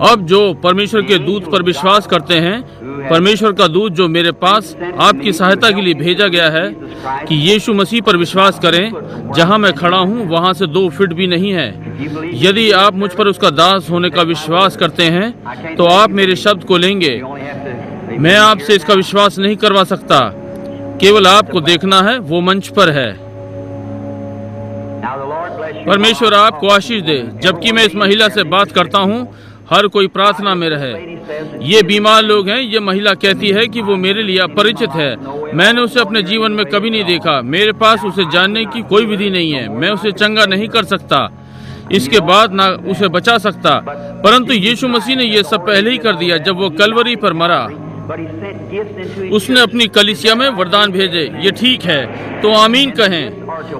अब जो परमेश्वर के दूत पर विश्वास करते हैं, परमेश्वर का दूत जो मेरे पास आपकी सहायता के लिए भेजा गया है कि यीशु मसीह पर विश्वास करें। जहां मैं खड़ा हूं वहां से 2 फीट भी नहीं है। यदि आप मुझ पर उसका दास होने का विश्वास करते हैं तो आप मेरे शब्द को लेंगे। मैं आपसे इसका विश्वास नहीं करवा सकता, केवल आपको देखना है, वो मंच पर है। परमेश्वर आपको आशीष दे। जबकि मैं इस महिला से बात करता हूँ, हर कोई प्रार्थना में रहे। ये बीमार लोग हैं। ये महिला कहती है कि वो मेरे लिए अपरिचित है। मैंने उसे अपने जीवन में कभी नहीं देखा। मेरे पास उसे जानने की कोई विधि नहीं है। मैं उसे चंगा नहीं कर सकता, इसके बाद ना उसे बचा सकता। परंतु यीशु मसीह ने ये सब पहले ही कर दिया। जब वो कलवरी पर मरा, उसने अपनी कलीसिया में वरदान भेजे। ये ठीक है, तो आमीन कहें।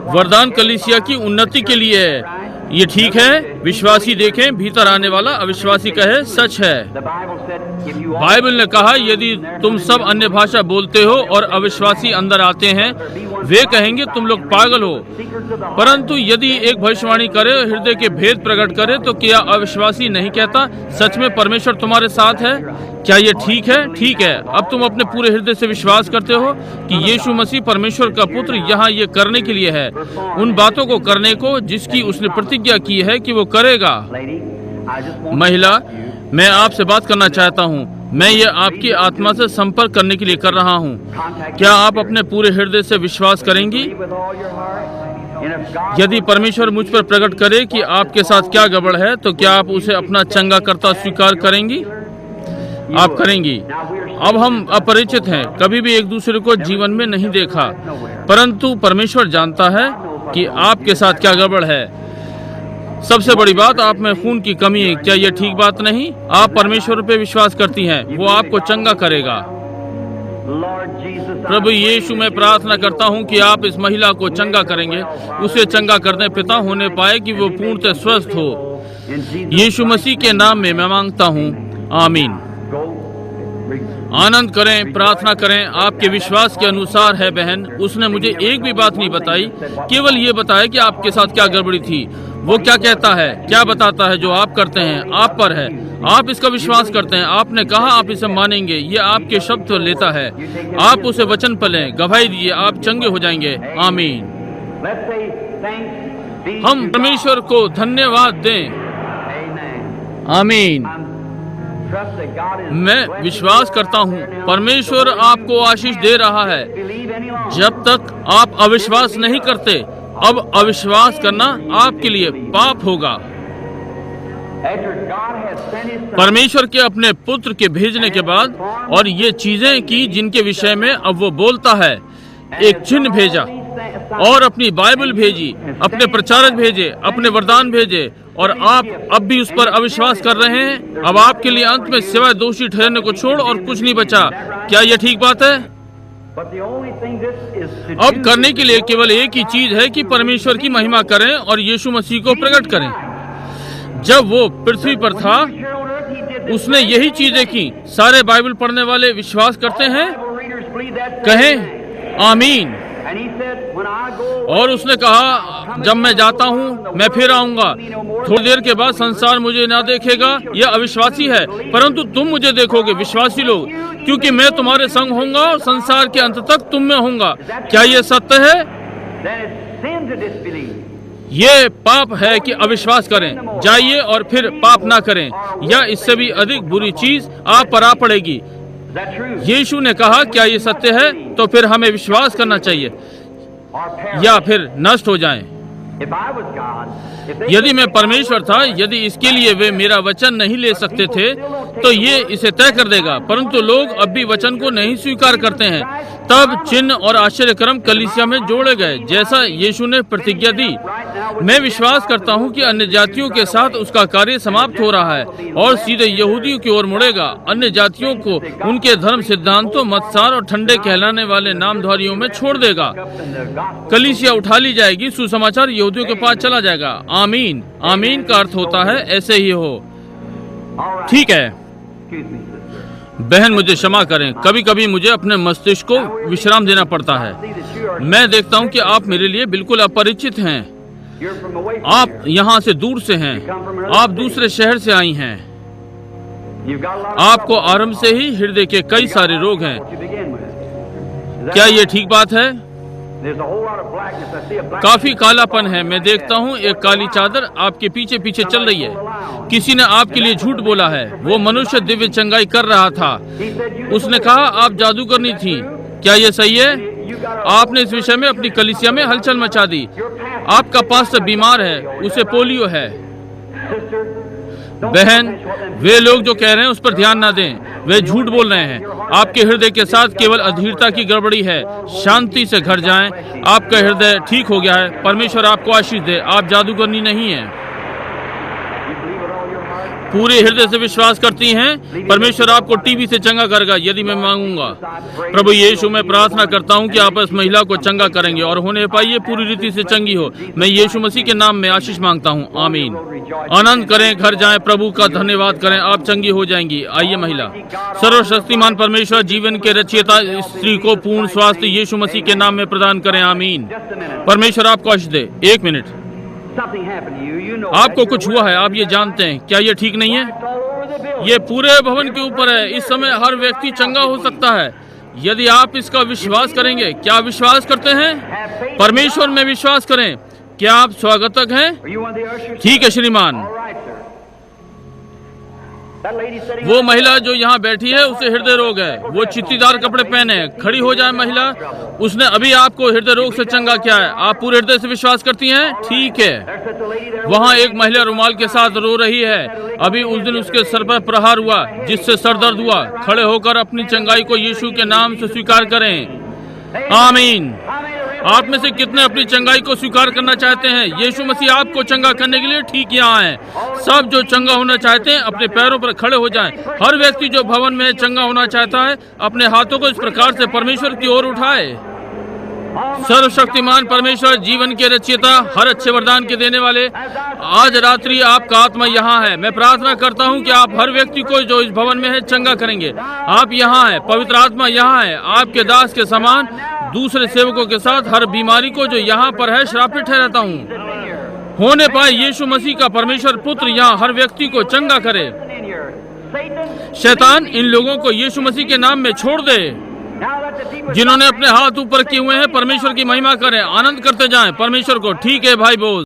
वरदान कलीसिया की उन्नति के लिए है। ये ठीक है। विश्वासी देखें, भीतर आने वाला अविश्वासी कहे सच है। बाइबल ने कहा, यदि तुम सब अन्य भाषा बोलते हो और अविश्वासी अंदर आते हैं, वे कहेंगे तुम लोग पागल हो। परंतु यदि एक भविष्यवाणी करे, हृदय के भेद प्रकट करे, तो क्या अविश्वासी नहीं कहता सच में परमेश्वर तुम्हारे साथ है? क्या ये ठीक है? ठीक है। अब तुम अपने पूरे हृदय से विश्वास करते हो कि यीशु मसीह परमेश्वर का पुत्र यहाँ ये करने के लिए है, उन बातों को करने को जिसकी उसने प्रतिज्ञा की है कि वो करेगा। महिला, मैं आपसे बात करना चाहता हूँ। मैं ये आपकी आत्मा से संपर्क करने के लिए कर रहा हूँ। क्या आप अपने पूरे हृदय से विश्वास करेंगी? यदि परमेश्वर मुझ पर प्रकट करे कि आपके साथ क्या गड़बड़ है, तो क्या आप उसे अपना चंगा करता स्वीकार करेंगी? आप करेंगी। अब हम अपरिचित हैं, कभी भी एक दूसरे को जीवन में नहीं देखा, परंतु परमेश्वर जानता है कि आपके साथ क्या गड़बड़ है। सबसे बड़ी बात, आप में खून की कमी है। क्या यह ठीक बात नहीं? आप परमेश्वर पे विश्वास करती हैं, वो आपको चंगा करेगा। प्रभु यीशु, मैं प्रार्थना करता हूँ कि आप इस महिला को चंगा करेंगे। उसे चंगा करने पिता होने पाए कि वो पूर्णतः स्वस्थ हो। यीशु मसीह के नाम में मैं मांगता हूँ, आमीन। आनंद करें, प्रार्थना करें। आपके विश्वास के अनुसार है बहन। उसने मुझे एक भी बात नहीं बताई, केवल ये बताया कि आपके साथ क्या गड़बड़ी थी। वो क्या कहता है, क्या बताता है, जो आप करते हैं आप पर है। आप इसका विश्वास करते हैं। आपने कहा आप इसे मानेंगे। ये आपके शब्द तो लेता है। आप उसे वचन पर लें, गवाही दिए, आप चंगे हो जाएंगे। आमीन। हम परमेश्वर को धन्यवाद दें। आमीन। मैं विश्वास करता हूँ परमेश्वर आपको आशीष दे रहा है। जब तक आप अविश्वास नहीं करते, अब अविश्वास करना आपके लिए पाप होगा। परमेश्वर के अपने पुत्र के भेजने के बाद और ये चीजें की जिनके विषय में अब वो बोलता है, एक चिन्ह भेजा और अपनी बाइबल भेजी, अपने प्रचारक भेजे, अपने वरदान भेजे, और आप अब भी उस पर अविश्वास कर रहे हैं। अब आपके लिए अंत में सिवाय दोषी ठहरने को छोड़ और कुछ नहीं बचा। क्या यह ठीक बात है? अब करने के लिए केवल एक ही चीज है कि परमेश्वर की महिमा करें और यीशु मसीह को प्रकट करें। जब वो पृथ्वी पर था, उसने यही चीजें की। सारे बाइबल पढ़ने वाले विश्वास करते हैं? कहें आमीन। और उसने कहा, जब मैं जाता हूँ मैं फिर आऊंगा। थोड़ी देर के बाद संसार मुझे ना देखेगा, यह अविश्वासी है, परंतु तुम मुझे देखोगे, विश्वासी लोग, क्योंकि मैं तुम्हारे संग होऊंगा और संसार के अंत तक तुम में होऊंगा। क्या यह सत्य है? ये पाप है कि अविश्वास करें। जाइए और फिर पाप ना करें, या इससे भी अधिक बुरी चीज आप पर आ पड़ेगी। यीशु ने कहा, क्या ये सत्य है? तो फिर हमें विश्वास करना चाहिए या फिर नष्ट हो जाएं। यदि मैं परमेश्वर था, यदि इसके लिए वे मेरा वचन नहीं ले सकते थे, तो ये इसे तय कर देगा। परंतु लोग अब भी वचन को नहीं स्वीकार करते हैं। तब चिन्ह और आश्चर्यक्रम कलीसिया में जोड़े गए, जैसा यीशु ने प्रतिज्ञा दी। मैं विश्वास करता हूँ कि अन्य जातियों के साथ उसका कार्य समाप्त हो रहा है और सीधे यहूदियों की ओर मुड़ेगा। अन्य जातियों को उनके धर्म सिद्धांतों, मत्सार और ठंडे कहलाने वाले नामधारियों में छोड़ देगा। कलीसिया उठा ली जाएगी, सुसमाचार यहूदियों के पास चला जाएगा। आमीन। आमीन का अर्थ होता है ऐसे ही हो। ठीक है बहन, मुझे क्षमा करें। कभी कभी मुझे अपने मस्तिष्क को विश्राम देना पड़ता है। मैं देखता हूं कि आप मेरे लिए बिल्कुल अपरिचित हैं। आप यहाँ से दूर से हैं, आप दूसरे शहर से आई हैं, आपको आरंभ से ही हृदय के कई सारे रोग हैं। क्या ये ठीक बात है? काफी कालापन है। मैं देखता हूँ एक काली चादर आपके पीछे पीछे चल रही है। किसी ने आपके लिए झूठ बोला है। वो मनुष्य दिव्य चंगाई कर रहा था। उसने कहा आप जादूगरनी थी। क्या ये सही है? आपने इस विषय में अपनी कलीसिया में हलचल मचा दी। आपका पास्टर बीमार है, उसे पोलियो है। बहन, वे लोग जो कह रहे हैं उस पर ध्यान ना दें, वे झूठ बोल रहे हैं। आपके हृदय के साथ केवल अधीरता की गड़बड़ी है। शांति से घर जाएं, आपका हृदय ठीक हो गया है। परमेश्वर आपको आशीष दे। आप जादूगरनी नहीं हैं। पूरे हृदय से विश्वास करती हैं, परमेश्वर आपको टीबी से चंगा करेगा यदि मैं मांगूंगा। प्रभु यीशु, मैं प्रार्थना करता हूं कि आप इस महिला को चंगा करेंगे और होने पाइए पूरी रीति से चंगी हो। मैं यीशु मसीह के नाम में आशीष मांगता हूं, आमीन। आनंद करें, घर जाएं, प्रभु का धन्यवाद करें, आप चंगी हो जाएंगी। आइए महिला। सर्वशक्तिमान परमेश्वर जीवन के रचयिता स्त्री को पूर्ण स्वास्थ्य यीशु मसीह के नाम में प्रदान करें, आमीन। परमेश्वर आपको आशीष दे। 1 मिनट। आपको कुछ हुआ है, आप ये जानते हैं। क्या ये ठीक नहीं है? ये पूरे भवन के ऊपर है। इस समय हर व्यक्ति चंगा हो सकता है यदि आप इसका विश्वास करेंगे। क्या विश्वास करते हैं? परमेश्वर में विश्वास करें। क्या आप स्वागतक हैं? ठीक है श्रीमान। वो महिला जो यहाँ बैठी है उसे हृदय रोग है। वो चित्तीदार कपड़े पहने है। खड़ी हो जाए महिला। उसने अभी आपको हृदय रोग से चंगा किया है। आप पूरे हृदय से विश्वास करती हैं? ठीक है। वहाँ एक महिला रुमाल के साथ रो रही है। अभी उस दिन उसके सर पर प्रहार हुआ जिससे सर दर्द हुआ। खड़े होकर अपनी चंगाई को यीशु के नाम से स्वीकार करें, आमीन। आप में से कितने अपनी चंगाई को स्वीकार करना चाहते हैं? यीशु मसीह आपको चंगा करने के लिए ठीक यहाँ है। सब जो चंगा होना चाहते हैं अपने पैरों पर खड़े हो जाएं। हर व्यक्ति जो भवन में चंगा होना चाहता है अपने हाथों को इस प्रकार से परमेश्वर की ओर उठाए। सर्वशक्तिमान परमेश्वर, जीवन के रचयिता, हर अच्छे वरदान के देने वाले, आज रात्रि आपका आत्मा यहाँ है। मैं प्रार्थना करता हूँ कि आप हर व्यक्ति को जो इस भवन में है चंगा करेंगे। आप यहाँ है, पवित्र आत्मा यहाँ है। आपके दास के समान दूसरे सेवकों के साथ हर बीमारी को जो यहाँ पर है श्रापित ठहराता हूँ। होने पाए यीशु मसीह का परमेश्वर पुत्र यहाँ हर व्यक्ति को चंगा करे। शैतान इन लोगों को यीशु मसीह के नाम में छोड़ दे। जिन्होंने अपने हाथ ऊपर किए हुए हैं परमेश्वर की महिमा करें, आनंद करते जाएं परमेश्वर को। ठीक है भाई बोल।